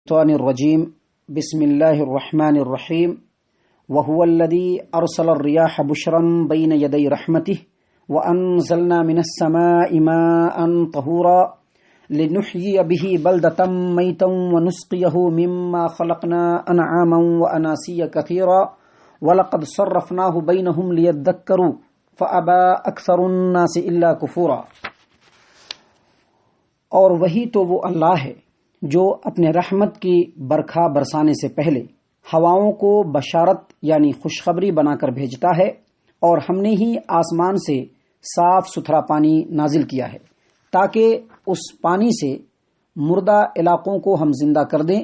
الشيطان الرجيم بسم الله الرحمن الرحيم وهو الذي أرسل الرياح بشرا بين يدي رحمته وأنزلنا من السماء ماء طهورا لنحيي به بلدة ميتا ونسقيه مما خلقنا أنعاما وأناسيا كثيرا ولقد صرفناه بينهم ليذكروا فأبى أكثر الناس إلا كفورا۔ اور وہی تو وہ اللہ ہے جو اپنے رحمت کی برکھا برسانے سے پہلے ہواؤں کو بشارت یعنی خوشخبری بنا کر بھیجتا ہے، اور ہم نے ہی آسمان سے صاف ستھرا پانی نازل کیا ہے تاکہ اس پانی سے مردہ علاقوں کو ہم زندہ کر دیں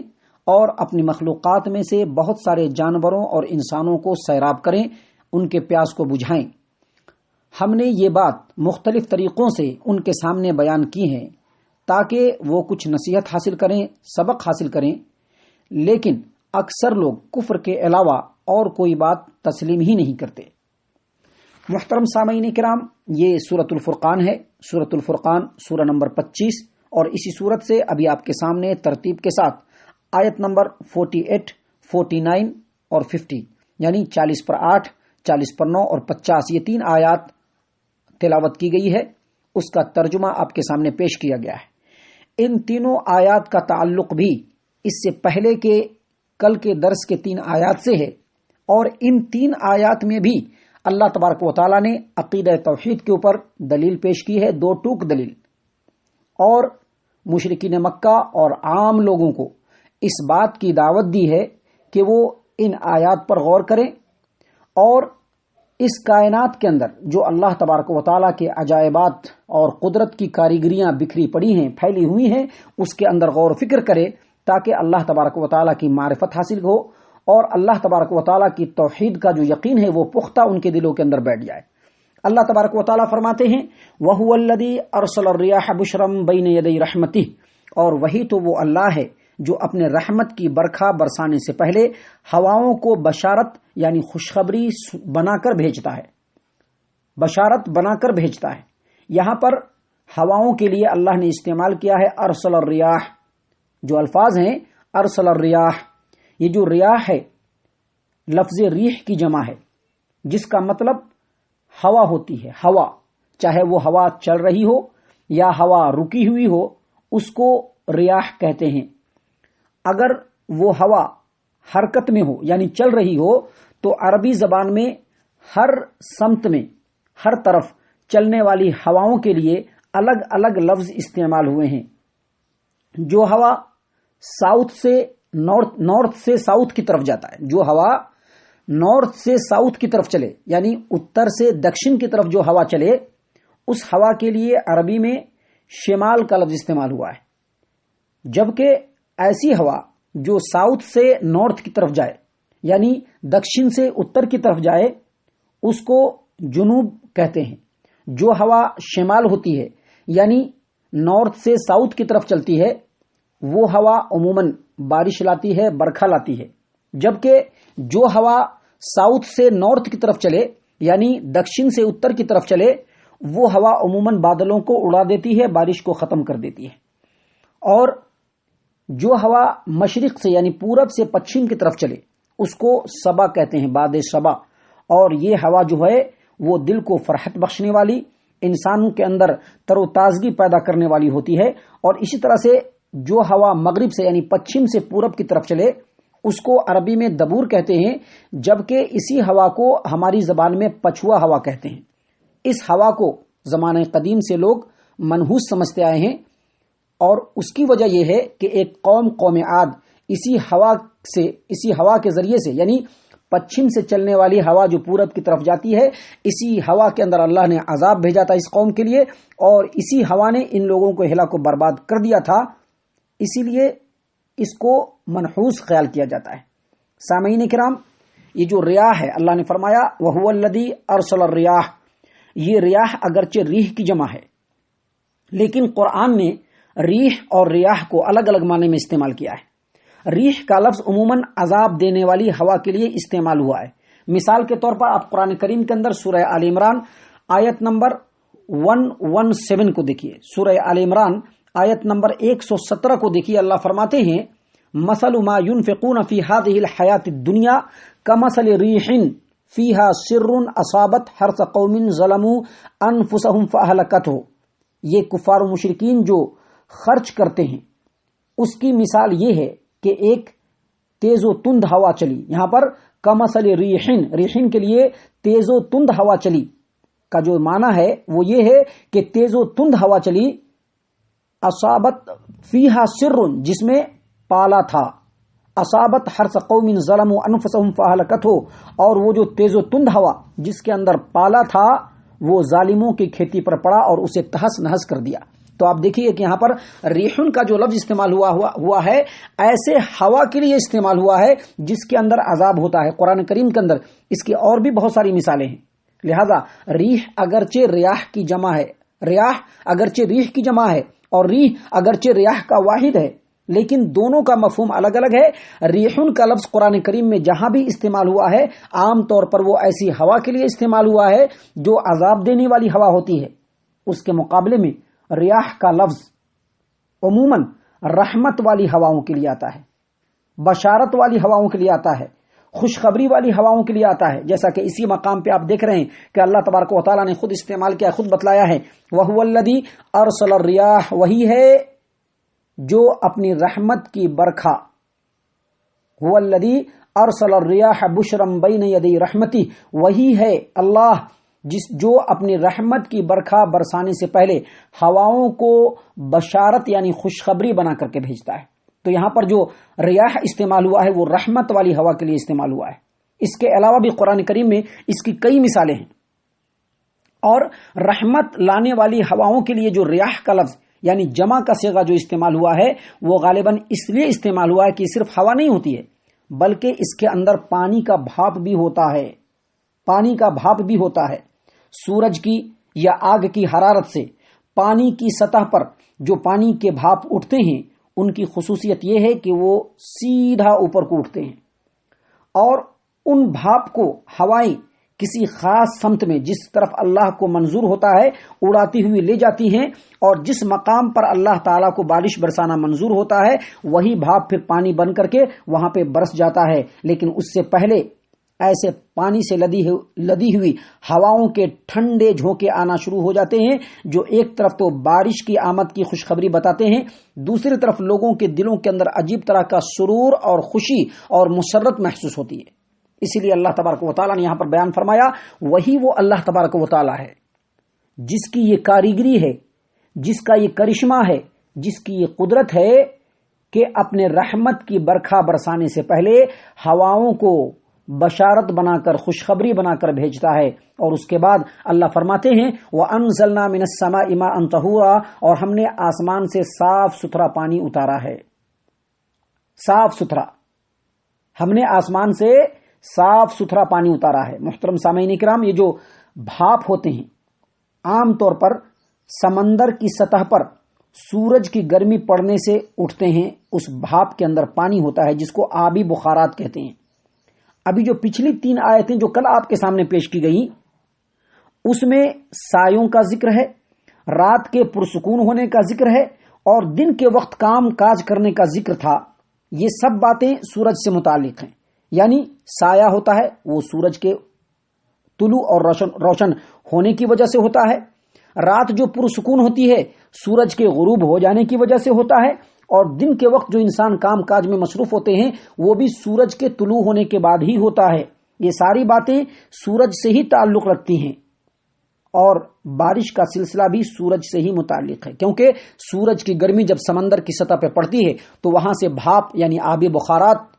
اور اپنی مخلوقات میں سے بہت سارے جانوروں اور انسانوں کو سیراب کریں، ان کے پیاس کو بجھائیں۔ ہم نے یہ بات مختلف طریقوں سے ان کے سامنے بیان کی ہے تاکہ وہ کچھ نصیحت حاصل کریں، سبق حاصل کریں، لیکن اکثر لوگ کفر کے علاوہ اور کوئی بات تسلیم ہی نہیں کرتے۔ محترم سامعین کرام، یہ سورۃ الفرقان ہے۔ سورۃ الفرقان سورہ نمبر 25، اور اسی سورت سے ابھی آپ کے سامنے ترتیب کے ساتھ آیت نمبر 48، 49 اور 50 یعنی 40/8، 40/9 اور 50 یہ 3 آیات تلاوت کی گئی ہے۔ اس کا ترجمہ آپ کے سامنے پیش کیا گیا ہے۔ ان تینوں آیات کا تعلق بھی اس سے پہلے کے کل کے درس کے 3 آیات سے ہے، اور ان 3 آیات میں بھی اللہ تبارک و تعالیٰ نے عقیدہ توحید کے اوپر دلیل پیش کی ہے، 2 ٹوک دلیل، اور مشرکین مکہ اور عام لوگوں کو اس بات کی دعوت دی ہے کہ وہ ان آیات پر غور کریں اور اس کائنات کے اندر جو اللہ تبارک و تعالیٰ کے عجائبات اور قدرت کی کاریگریاں بکھری پڑی ہیں، پھیلی ہوئی ہیں، اس کے اندر غور و فکر کرے تاکہ اللہ تبارک و تعالیٰ کی معرفت حاصل ہو اور اللہ تبارک و تعالیٰ کی توحید کا جو یقین ہے وہ پختہ ان کے دلوں کے اندر بیٹھ جائے۔ اللہ تبارک و تعالیٰ فرماتے ہیں وَهُوَ الَّذِي أَرْسَلَ الرِّيَاحَ بُشْرًا بَيْنَ يَدَيْ رَحْمَتِهِ، اور وہی تو وہ اللہ ہے جو اپنے رحمت کی برکھا برسانے سے پہلے ہواؤں کو بشارت یعنی خوشخبری بنا کر بھیجتا ہے، بشارت بنا کر بھیجتا ہے۔ یہاں پر ہواؤں کے لیے اللہ نے استعمال کیا ہے ارسل الریاح، جو الفاظ ہیں ارسل الریاح، یہ جو ریاح ہے لفظ ریح کی جمع ہے جس کا مطلب ہوا ہوتی ہے۔ ہوا، چاہے وہ ہوا چل رہی ہو یا ہوا رکی ہوئی ہو، اس کو ریاح کہتے ہیں۔ اگر وہ ہوا حرکت میں ہو یعنی چل رہی ہو تو عربی زبان میں ہر سمت میں، ہر طرف چلنے والی ہواؤں کے لیے الگ الگ لفظ استعمال ہوئے ہیں۔ جو ہوا نارتھ سے ساؤتھ کی طرف جاتا ہے، جو ہوا نارتھ سے ساؤتھ کی طرف چلے یعنی اتر سے دکشن کی طرف جو ہوا چلے، اس ہوا کے لیے عربی میں شمال کا لفظ استعمال ہوا ہے۔ جبکہ ایسی ہوا جو ساؤتھ سے نارتھ کی طرف جائے یعنی دکشن سے اتر کی طرف جائے، اس کو جنوب کہتے ہیں۔ جو ہوا شمال ہوتی ہے یعنی نارتھ سے ساؤتھ کی طرف چلتی ہے، وہ ہوا عموماً بارش لاتی ہے، برکھا لاتی ہے۔ جبکہ جو ہوا ساؤتھ سے نارتھ کی طرف چلے یعنی دکشن سے اتر کی طرف چلے، وہ ہوا عموماً بادلوں کو اڑا دیتی ہے، بارش کو ختم کر دیتی ہے۔ اور جو ہوا مشرق سے یعنی پورب سے پچھم کی طرف چلے، اس کو صبا کہتے ہیں، باد صبا۔ اور یہ ہوا جو ہے وہ دل کو فرحت بخشنے والی، انسانوں کے اندر تر و تازگی پیدا کرنے والی ہوتی ہے۔ اور اسی طرح سے جو ہوا مغرب سے یعنی پچھم سے پورب کی طرف چلے، اس کو عربی میں دبور کہتے ہیں، جبکہ اسی ہوا کو ہماری زبان میں پچھوا ہوا کہتے ہیں۔ اس ہوا کو زمانہ قدیم سے لوگ منحوس سمجھتے آئے ہیں، اور اس کی وجہ یہ ہے کہ ایک قوم عاد اسی ہوا کے ذریعے سے یعنی پچھم سے چلنے والی ہوا جو پورب کی طرف جاتی ہے، اسی ہوا کے اندر اللہ نے عذاب بھیجا تھا اس قوم کے لیے، اور اسی ہوا نے ان لوگوں کو ہلاک و برباد کر دیا تھا، اسی لیے اس کو منحوس خیال کیا جاتا ہے۔ سامعین کرام، یہ جو ریاح ہے، اللہ نے فرمایا وَهُوَ الَّذِي أَرْسَلَ الرِّيَاحَ، یہ ریاح اگرچہ ریح کی جمع ہے لیکن قرآن نے ریح اور ریاح کو الگ الگ معنی میں استعمال کیا ہے۔ ریح کا لفظ عموماً عذاب دینے والی ہوا کے لیے استعمال ہوا ہے۔ مثال کے طور پر آپ قرآن کریم کے اندر سورہ آل عمران آیت نمبر 117 کو دیکھیے۔ سورہ آل عمران آیت نمبر 117 کو دیکھیے، اللہ فرماتے ہیں مثل ما ينفقون في هذه الحياة الدنيا كمثل ريح فيها سر اصابت حرث قوم ظلموا انفسهم فاهلكته. یہ کفار و مشرکین جو خرچ کرتے ہیں اس کی مثال یہ ہے کہ ایک تیز و تند ہوا چلی. یہاں پر کمثل ریحن، ریحن کے لیے تیز و تند ہوا چلی کا جو معنی ہے وہ یہ ہے کہ تیز و تند ہوا چلی، اصابت فیہا سر، جس میں پالا تھا، اصابت حرث قوم ظلموا انفسهم فاہلکته، اور وہ جو تیز و تند ہوا جس کے اندر پالا تھا وہ ظالموں کی کھیتی پر پڑا اور اسے تہس نہس کر دیا. تو آپ دیکھیے کہ یہاں پر ریحن کا جو لفظ استعمال ہوا ہے ایسے ہوا کے لیے استعمال ہوا ہے جس کے اندر عذاب ہوتا ہے. قرآن کریم کے اندر اس کی اور بھی بہت ساری مثالیں ہیں. لہذا ریح اگرچہ ریاح کی جمع ہے، ریاح اگرچہ ریح کی جمع ہے اور ریح اگرچہ ریاح کا واحد ہے، لیکن دونوں کا مفہوم الگ الگ ہے. ریحن کا لفظ قرآن کریم میں جہاں بھی استعمال ہوا ہے عام طور پر وہ ایسی ہوا کے لیے استعمال ہوا ہے جو عذاب دینے والی ہوا ہوتی ہے. اس کے مقابلے میں ریاح کا لفظ عموماً رحمت والی ہواؤں کے لیے آتا ہے، بشارت والی ہواؤں کے لیے آتا ہے، خوشخبری والی ہواؤں کے لیے آتا ہے. جیسا کہ اسی مقام پہ آپ دیکھ رہے ہیں کہ اللہ تبارک و تعالیٰ نے خود استعمال کیا، خود بتلایا ہے، وَهُوَ الَّذِي أَرْسَلَ الرِّيَاحَ، وہی ہے جو اپنی رحمت کی برکھا، هُوَ الَّذِي أَرْسَلَ الرِّيَاحَ بُشْرًا بَيْنَ يَدَيْ رَحْمَتِهِ، وہی ہے اللہ جو اپنی رحمت کی برکھا برسانے سے پہلے ہواؤں کو بشارت یعنی خوشخبری بنا کر کے بھیجتا ہے. تو یہاں پر جو ریاح استعمال ہوا ہے وہ رحمت والی ہوا کے لیے استعمال ہوا ہے. اس کے علاوہ بھی قرآن کریم میں اس کی کئی مثالیں ہیں. اور رحمت لانے والی ہواؤں کے لیے جو ریاح کا لفظ یعنی جمع کا صیغہ جو استعمال ہوا ہے وہ غالباً اس لیے استعمال ہوا ہے کہ صرف ہوا نہیں ہوتی ہے بلکہ اس کے اندر پانی کا بھاپ بھی ہوتا ہے. پانی کا بھاپ بھی ہوتا ہے. سورج کی یا آگ کی حرارت سے پانی کی سطح پر جو پانی کے بھاپ اٹھتے ہیں ان کی خصوصیت یہ ہے کہ وہ سیدھا اوپر کو اٹھتے ہیں اور ان بھاپ کو ہوائیں کسی خاص سمت میں جس طرف اللہ کو منظور ہوتا ہے اڑاتی ہوئی لے جاتی ہیں، اور جس مقام پر اللہ تعالیٰ کو بارش برسانا منظور ہوتا ہے وہی بھاپ پھر پانی بن کر کے وہاں پہ برس جاتا ہے. لیکن اس سے پہلے ایسے پانی سے لدی ہوئی ہواؤں کے ٹھنڈے جھونکے آنا شروع ہو جاتے ہیں جو ایک طرف تو بارش کی آمد کی خوشخبری بتاتے ہیں، دوسری طرف لوگوں کے دلوں کے اندر عجیب طرح کا سرور اور خوشی اور مسرت محسوس ہوتی ہے. اسی لیے اللہ تبارک و تعالیٰ نے یہاں پر بیان فرمایا وہی وہ اللہ تبارک و تعالیٰ ہے جس کی یہ کاریگری ہے، جس کا یہ کرشمہ ہے، جس کی یہ قدرت ہے کہ اپنے رحمت کی برکھا برسانے سے پہلے ہواؤں کو بشارت بنا کر خوشخبری بنا کر بھیجتا ہے. اور اس کے بعد اللہ فرماتے ہیں وَأَنزَلْنَا مِنَ السَّمَاءِ مَاءً طَهُورًا، اور ہم نے آسمان سے صاف ستھرا پانی اتارا ہے. صاف ستھرا، ہم نے آسمان سے صاف ستھرا پانی اتارا ہے. محترم سامعین کرام، یہ جو بھاپ ہوتے ہیں عام طور پر سمندر کی سطح پر سورج کی گرمی پڑنے سے اٹھتے ہیں. اس بھاپ کے اندر پانی ہوتا ہے جس کو آبی بخارات کہتے ہیں. ابھی جو پچھلی 3 آیتیں جو کل آپ کے سامنے پیش کی گئی اس میں سایوں کا ذکر ہے، رات کے پرسکون ہونے کا ذکر ہے اور دن کے وقت کام کاج کرنے کا ذکر تھا. یہ سب باتیں سورج سے متعلق ہیں. یعنی سایہ ہوتا ہے وہ سورج کے طلوع اور روشن ہونے کی وجہ سے ہوتا ہے. رات جو پرسکون ہوتی ہے سورج کے غروب ہو جانے کی وجہ سے ہوتا ہے، اور دن کے وقت جو انسان کام کاج میں مصروف ہوتے ہیں وہ بھی سورج کے طلوع ہونے کے بعد ہی ہوتا ہے. یہ ساری باتیں سورج سے ہی تعلق رکھتی ہیں اور بارش کا سلسلہ بھی سورج سے ہی متعلق ہے، کیونکہ سورج کی گرمی جب سمندر کی سطح پہ پڑتی ہے تو وہاں سے بھاپ یعنی آبی بخارات،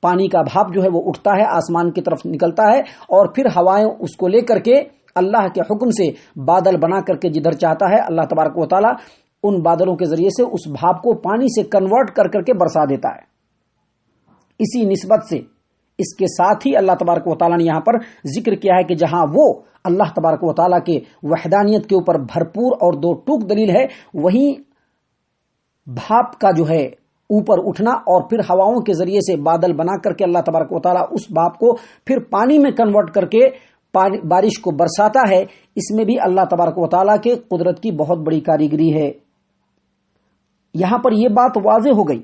پانی کا بھاپ جو ہے وہ اٹھتا ہے، آسمان کی طرف نکلتا ہے اور پھر ہوائیں اس کو لے کر کے اللہ کے حکم سے بادل بنا کر کے جدھر چاہتا ہے اللہ تبارک و تعالیٰ ان بادلوں کے ذریعے سے اس بھاپ کو پانی سے کنورٹ کر کر کے برسا دیتا ہے. اسی نسبت سے اس کے ساتھ ہی اللہ تبارک و تعالیٰ نے یہاں پر ذکر کیا ہے کہ جہاں وہ اللہ تبارک و تعالیٰ کے وحدانیت کے اوپر بھرپور اور 2 ٹوک دلیل ہے، وہیں بھاپ کا جو ہے اوپر اٹھنا اور پھر ہواؤں کے ذریعے سے بادل بنا کر کے اللہ تبارک و تعالیٰ اس بھاپ کو پھر پانی میں کنورٹ کر کے بارش کو برساتا ہے، اس میں بھی اللہ تبارک و تعالیٰ کے قدرت کی بہت بڑی کاریگری ہے. یہاں پر یہ بات واضح ہو گئی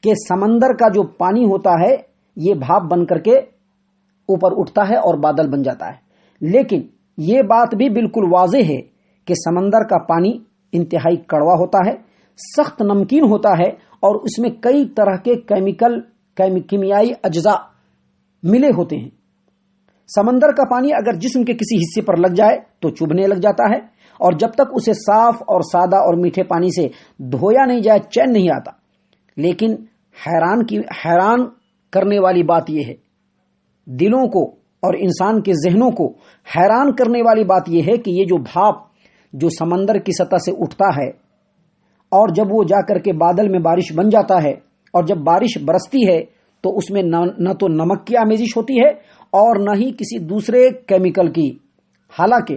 کہ سمندر کا جو پانی ہوتا ہے یہ بھاپ بن کر کے اوپر اٹھتا ہے اور بادل بن جاتا ہے، لیکن یہ بات بھی بالکل واضح ہے کہ سمندر کا پانی انتہائی کڑوا ہوتا ہے، سخت نمکین ہوتا ہے، اور اس میں کئی طرح کے کیمیائی اجزاء ملے ہوتے ہیں۔ سمندر کا پانی اگر جسم کے کسی حصے پر لگ جائے تو چبھنے لگ جاتا ہے، اور جب تک اسے صاف اور سادہ اور میٹھے پانی سے دھویا نہیں جائے چین نہیں آتا۔ لیکن حیران کرنے والی بات یہ ہے، دلوں کو اور انسان کے ذہنوں کو حیران کرنے والی بات یہ ہے کہ یہ جو بھاپ جو سمندر کی سطح سے اٹھتا ہے اور جب وہ جا کر کے بادل میں بارش بن جاتا ہے، اور جب بارش برستی ہے تو اس میں نہ تو نمک کی آمیزش ہوتی ہے اور نہ ہی کسی دوسرے کیمیکل کی، حالانکہ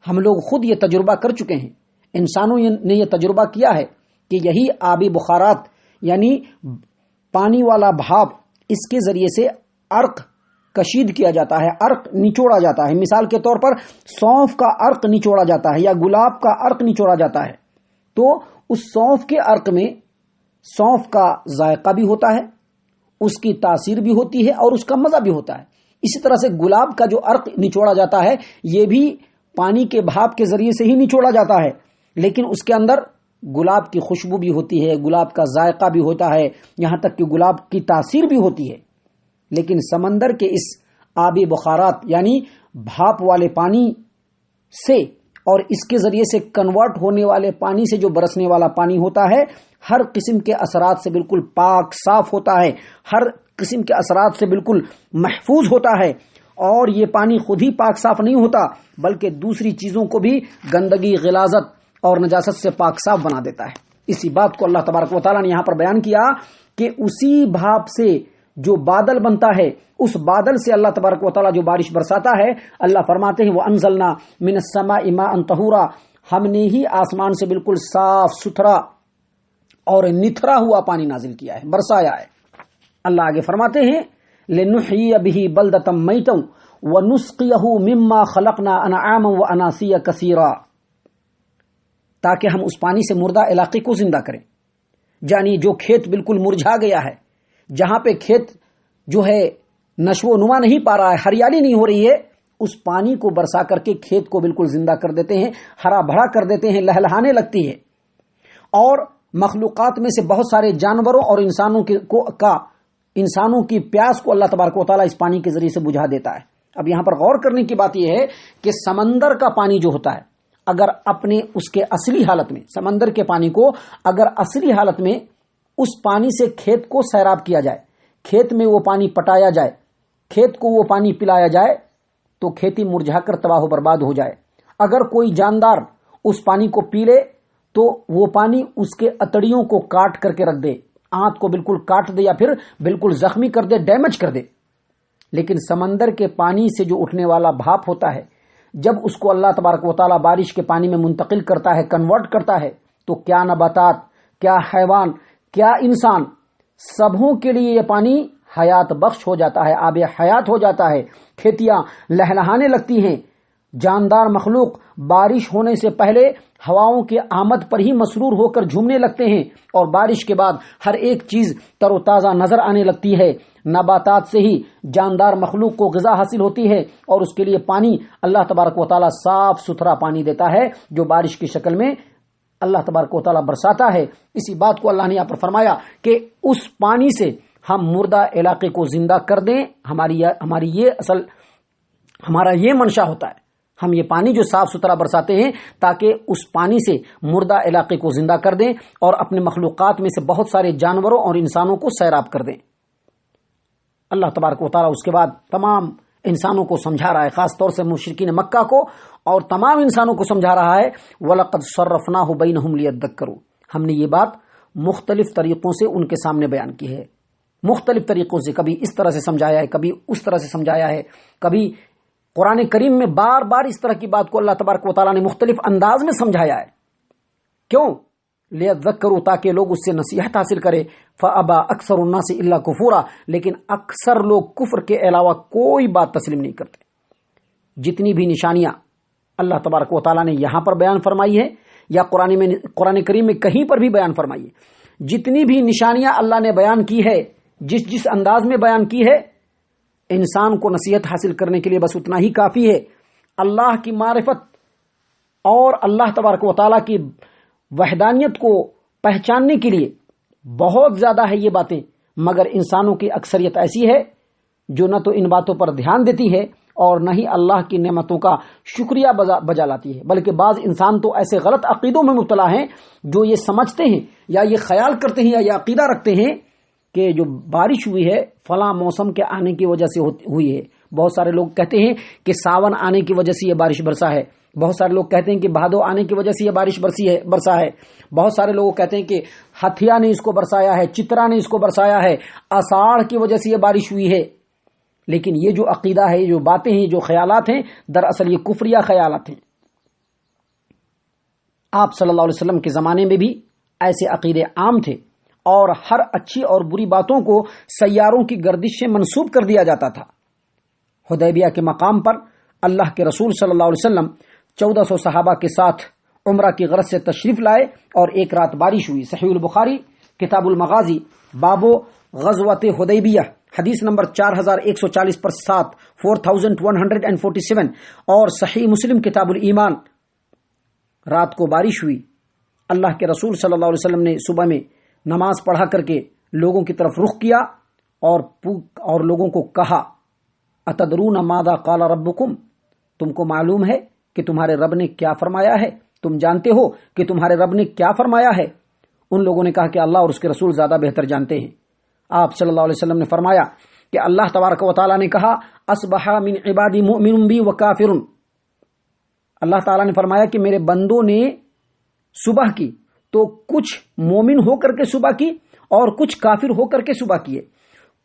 ہم لوگ خود یہ تجربہ کر چکے ہیں، انسانوں نے یہ تجربہ کیا ہے کہ یہی آبی بخارات یعنی پانی والا بھاپ، اس کے ذریعے سے عرق کشید کیا جاتا ہے، عرق نچوڑا جاتا ہے۔ مثال کے طور پر سونف کا عرق نچوڑا جاتا ہے یا گلاب کا عرق نچوڑا جاتا ہے، تو اس سونف کے عرق میں سونف کا ذائقہ بھی ہوتا ہے، اس کی تاثیر بھی ہوتی ہے اور اس کا مزہ بھی ہوتا ہے۔ اسی طرح سے گلاب کا جو عرق نچوڑا جاتا ہے یہ بھی پانی کے بھاپ کے ذریعے سے ہی نچوڑا جاتا ہے، لیکن اس کے اندر گلاب کی خوشبو بھی ہوتی ہے، گلاب کا ذائقہ بھی ہوتا ہے، یہاں تک کہ گلاب کی تاثیر بھی ہوتی ہے۔ لیکن سمندر کے اس آبی بخارات یعنی بھاپ والے پانی سے اور اس کے ذریعے سے کنورٹ ہونے والے پانی سے جو برسنے والا پانی ہوتا ہے، ہر قسم کے اثرات سے بالکل پاک صاف ہوتا ہے، ہر قسم کے اثرات سے بالکل محفوظ ہوتا ہے، اور یہ پانی خود ہی پاک صاف نہیں ہوتا بلکہ دوسری چیزوں کو بھی گندگی، غلاظت اور نجاست سے پاک صاف بنا دیتا ہے۔ اسی بات کو اللہ تبارک و تعالیٰ نے یہاں پر بیان کیا کہ اسی بھاپ سے جو بادل بنتا ہے، اس بادل سے اللہ تبارک و تعالیٰ جو بارش برساتا ہے، اللہ فرماتے ہیں وَأَنزَلْنَا مِنَ السَّمَاءِ مَاءً طَهُورًا، ہم نے ہی آسمان سے بالکل صاف ستھرا اور نتھرا ہوا پانی نازل کیا ہے، برسایا ہے۔ اللہ آگے فرماتے ہیں لِنُحْيِيَ بِهِ بَلْدَةً مَيْتًا وَنُسْقِيَهُ مِمَّا خَلَقْنَا أَنْعَامًا وَأَنَاسِيَّ كَثِيرًا، تاکہ ہم اس پانی سے مردہ علاقے کو زندہ کریں، یعنی جو کھیت بالکل مرجھا گیا ہے، جہاں پہ کھیت جو ہے نشو و نما نہیں پا رہا ہے، ہریالی نہیں ہو رہی ہے، اس پانی کو برسا کر کے کھیت کو بالکل زندہ کر دیتے ہیں، ہرا بھرا کر دیتے ہیں، لہلہانے لگتی ہے، اور مخلوقات میں سے بہت سارے جانوروں اور انسانوں کی پیاس کو اللہ تبارک و تعالیٰ اس پانی کے ذریعے سے بجھا دیتا ہے۔ اب یہاں پر غور کرنے کی بات یہ ہے کہ سمندر کا پانی جو ہوتا ہے، اگر اپنے اس کے اصلی حالت میں، سمندر کے پانی کو اگر اصلی حالت میں اس پانی سے کھیت کو سیراب کیا جائے، کھیت میں وہ پانی پٹایا جائے، کھیت کو وہ پانی پلایا جائے، تو کھیتی مرجھا کر تباہ و برباد ہو جائے۔ اگر کوئی جاندار اس پانی کو پی لے تو وہ پانی اس کے اتڑیوں کو کاٹ کر کے رکھ دے، آنت کو بالکل کاٹ دے یا پھر بالکل زخمی کر دے، ڈیمیج کر دے۔ لیکن سمندر کے پانی سے جو اٹھنے والا بھاپ ہوتا ہے، جب اس کو اللہ تبارک و تعالیٰ بارش کے پانی میں منتقل کرتا ہے، کنورٹ کرتا ہے، تو کیا نباتات، کیا حیوان، کیا انسان، سبھوں کے لیے یہ پانی حیات بخش ہو جاتا ہے، آب حیات ہو جاتا ہے، کھیتیاں لہلہانے لگتی ہیں، جاندار مخلوق بارش ہونے سے پہلے ہواؤں کے آمد پر ہی مسرور ہو کر جھومنے لگتے ہیں، اور بارش کے بعد ہر ایک چیز تر و تازہ نظر آنے لگتی ہے۔ نباتات سے ہی جاندار مخلوق کو غذا حاصل ہوتی ہے، اور اس کے لیے پانی اللہ تبارک و تعالیٰ صاف ستھرا پانی دیتا ہے جو بارش کی شکل میں اللہ تبارک و تعالیٰ برساتا ہے۔ اسی بات کو اللہ نے یہاں پر فرمایا کہ اس پانی سے ہم مردہ علاقے کو زندہ کر دیں، ہمارا یہ منشا ہوتا ہے، ہم یہ پانی جو صاف ستھرا برساتے ہیں تاکہ اس پانی سے مردہ علاقے کو زندہ کر دیں اور اپنے مخلوقات میں سے بہت سارے جانوروں اور انسانوں کو سیراب کر دیں۔ اللہ تبارک و تعالیٰ اس کے بعد تمام انسانوں کو سمجھا رہا ہے، خاص طور سے مشرکین مکہ کو اور تمام انسانوں کو سمجھا رہا ہے وَلَقَدْ صَرَّفْنَاهُ بَيْنَهُمْ لِيَذَّكَّرُوا، ہم نے یہ بات مختلف طریقوں سے ان کے سامنے بیان کی ہے، مختلف طریقوں سے، کبھی اس طرح سے سمجھایا ہے، کبھی اس طرح سے سمجھایا ہے، کبھی قرآن کریم میں بار بار اس طرح کی بات کو اللہ تبارک و تعالیٰ نے مختلف انداز میں سمجھایا ہے۔ کیوں؟ لِيَذَّكَّرُوا، تاکہ لوگ اس سے نصیحت حاصل کرے۔ فَأَبَى أَكْثَرُ النَّاسِ إِلَّا كُفُورًا، لیکن اکثر لوگ کفر کے علاوہ کوئی بات تسلیم نہیں کرتے۔ جتنی بھی نشانیاں اللہ تبارک و تعالیٰ نے یہاں پر بیان فرمائی ہے یا قرآن کریم میں کہیں پر بھی بیان فرمائی ہے، جتنی بھی نشانیاں اللہ نے بیان کی ہے، جس انداز میں بیان کی ہے، انسان کو نصیحت حاصل کرنے کے لیے بس اتنا ہی کافی ہے۔ اللہ کی معرفت اور اللہ تبارک و تعالیٰ کی وحدانیت کو پہچاننے کے لیے بہت زیادہ ہے یہ باتیں، مگر انسانوں کی اکثریت ایسی ہے جو نہ تو ان باتوں پر دھیان دیتی ہے اور نہ ہی اللہ کی نعمتوں کا شکریہ بجا لاتی ہے، بلکہ بعض انسان تو ایسے غلط عقیدوں میں مبتلا ہیں جو یہ سمجھتے ہیں یا یہ خیال کرتے ہیں یا یہ عقیدہ رکھتے ہیں کہ جو بارش ہوئی ہے فلاں موسم کے آنے کی وجہ سے ہوئی ہے۔ بہت سارے لوگ کہتے ہیں کہ ساون آنے کی وجہ سے یہ بارش برسا ہے، بہت سارے لوگ کہتے ہیں کہ بھادو آنے کی وجہ سے یہ بارش برسا ہے، بہت سارے لوگ کہتے ہیں کہ ہتھیا نے اس کو برسایا ہے، چترا نے اس کو برسایا ہے، آষاڑھ کی وجہ سے یہ بارش ہوئی ہے۔ لیکن یہ جو عقیدہ ہے، یہ جو باتیں ہیں، جو خیالات ہیں، دراصل یہ کفریہ خیالات ہیں۔ آپ صلی اللہ علیہ وسلم کے زمانے میں بھی ایسے عقیدے عام تھے اور ہر اچھی اور بری باتوں کو سیاروں کی گردش سے منسوب کر دیا جاتا تھا۔ حدیبیہ کے مقام پر اللہ کے رسول صلی اللہ علیہ وسلم 1400 صحابہ کے ساتھ عمرہ کی غرض سے تشریف لائے اور ایک رات بارش ہوئی۔ صحیح البخاری کتاب المغازی باب غزوۃ حدیبیہ حدیث نمبر 4140 پر 4147 اور صحیح مسلم کتاب الایمان، رات کو بارش ہوئی۔ اللہ کے رسول صلی اللہ علیہ وسلم نے صبح میں نماز پڑھا کر کے لوگوں کی طرف رخ کیا اور لوگوں کو کہا، اتدرون ماذا قال ربکم، تم کو معلوم ہے کہ تمہارے رب نے کیا فرمایا ہے؟ تم جانتے ہو کہ تمہارے رب نے کیا فرمایا ہے؟ ان لوگوں نے کہا کہ اللہ اور اس کے رسول زیادہ بہتر جانتے ہیں۔ آپ صلی اللہ علیہ وسلم نے فرمایا کہ اللہ تبارک و تعالیٰ نے کہا، اصبح من عبادی مؤمن بی وکافر، اللہ تعالیٰ نے فرمایا کہ میرے بندوں نے صبح کی تو کچھ مومن ہو کر کے صبح کی اور کچھ کافر ہو کر کے صبح کیے،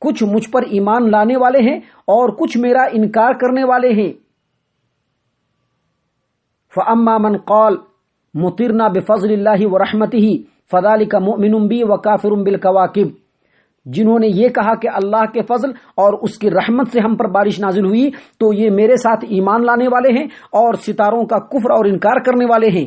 کچھ مجھ پر ایمان لانے والے ہیں اور کچھ میرا انکار کرنے والے ہیں۔ فَأَمَّا مَنْ قَالَ مُطِرْنَا بِفَضْلِ اللَّهِ وَرَحْمَتِهِ فَذَلِكَ مُؤْمِنٌ بِي وَكَافِرٌ بِالْكَوَاكِبِ، جنہوں نے یہ کہا کہ اللہ کے فضل اور اس کی رحمت سے ہم پر بارش نازل ہوئی تو یہ میرے ساتھ ایمان لانے والے ہیں اور ستاروں کا کفر اور انکار کرنے والے ہیں۔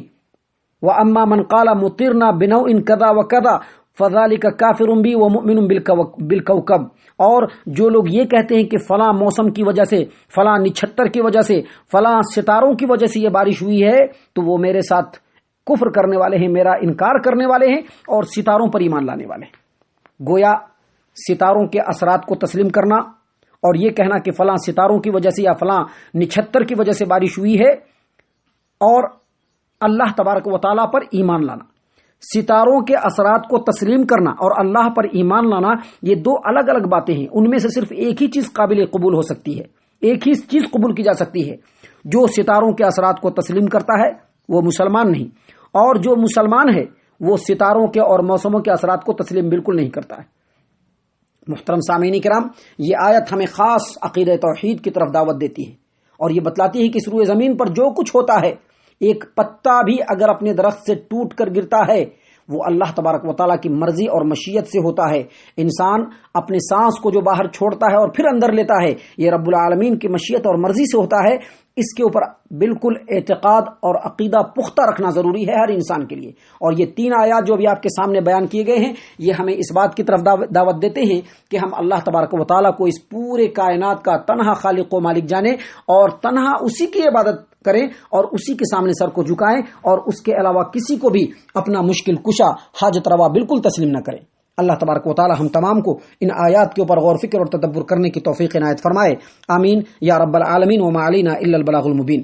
وَأَمَّا مَنْ قَالَ مُطِرْنَا بِنَوْءٍ كَذَا وَكَذَا فَذَلِكَ كَافِرٌ بِي وَمُؤْمِنٌ بِالْكَوْكَبِ، اور جو لوگ یہ کہتے ہیں کہ فلاں موسم کی وجہ سے، فلاں نچھتر کی وجہ سے، فلاں ستاروں کی وجہ سے یہ بارش ہوئی ہے تو وہ میرے ساتھ کفر کرنے والے ہیں، میرا انکار کرنے والے ہیں اور ستاروں پر ایمان لانے والے ہیں۔ گویا ستاروں کے اثرات کو تسلیم کرنا اور یہ کہنا کہ فلاں ستاروں کی وجہ سے یا فلاں نچھتر کی وجہ سے بارش ہوئی ہے، اور اللہ تبارک و تعالیٰ پر ایمان لانا، ستاروں کے اثرات کو تسلیم کرنا اور اللہ پر ایمان لانا، یہ دو الگ الگ باتیں ہیں۔ ان میں سے صرف ایک ہی چیز قابل قبول ہو سکتی ہے، ایک ہی چیز قبول کی جا سکتی ہے۔ جو ستاروں کے اثرات کو تسلیم کرتا ہے وہ مسلمان نہیں، اور جو مسلمان ہے وہ ستاروں کے اور موسموں کے اثرات کو تسلیم بالکل نہیں کرتا ہے۔ محترم سامعین کرام، یہ آیت ہمیں خاص عقیدہ توحید کی طرف دعوت دیتی ہے اور یہ بتلاتی ہے کہ اس روئے زمین پر جو کچھ ہوتا ہے، ایک پتا بھی اگر اپنے درخت سے ٹوٹ کر گرتا ہے وہ اللہ تبارک و تعالیٰ کی مرضی اور مشیت سے ہوتا ہے۔ انسان اپنے سانس کو جو باہر چھوڑتا ہے اور پھر اندر لیتا ہے، یہ رب العالمین کی مشیت اور مرضی سے ہوتا ہے۔ اس کے اوپر بالکل اعتقاد اور عقیدہ پختہ رکھنا ضروری ہے ہر انسان کے لیے۔ اور یہ تین آیات جو ابھی آپ کے سامنے بیان کیے گئے ہیں، یہ ہمیں اس بات کی طرف دعوت دیتے ہیں کہ ہم اللہ تبارک و تعالیٰ کو اس پورے کائنات کا تنہا خالق و مالک جانیں اور تنہا اسی کی عبادت کریں اور اسی کے سامنے سر کو جھکائیں اور اس کے علاوہ کسی کو بھی اپنا مشکل کشا، حاجت روا بالکل تسلیم نہ کریں۔ اللہ تبارک و تعالی ہم تمام کو ان آیات کے اوپر غور فکر اور تدبر کرنے کی توفیق عنایت فرمائے، آمین یا رب العالمین۔ وما علینا الا البلاغ المبین۔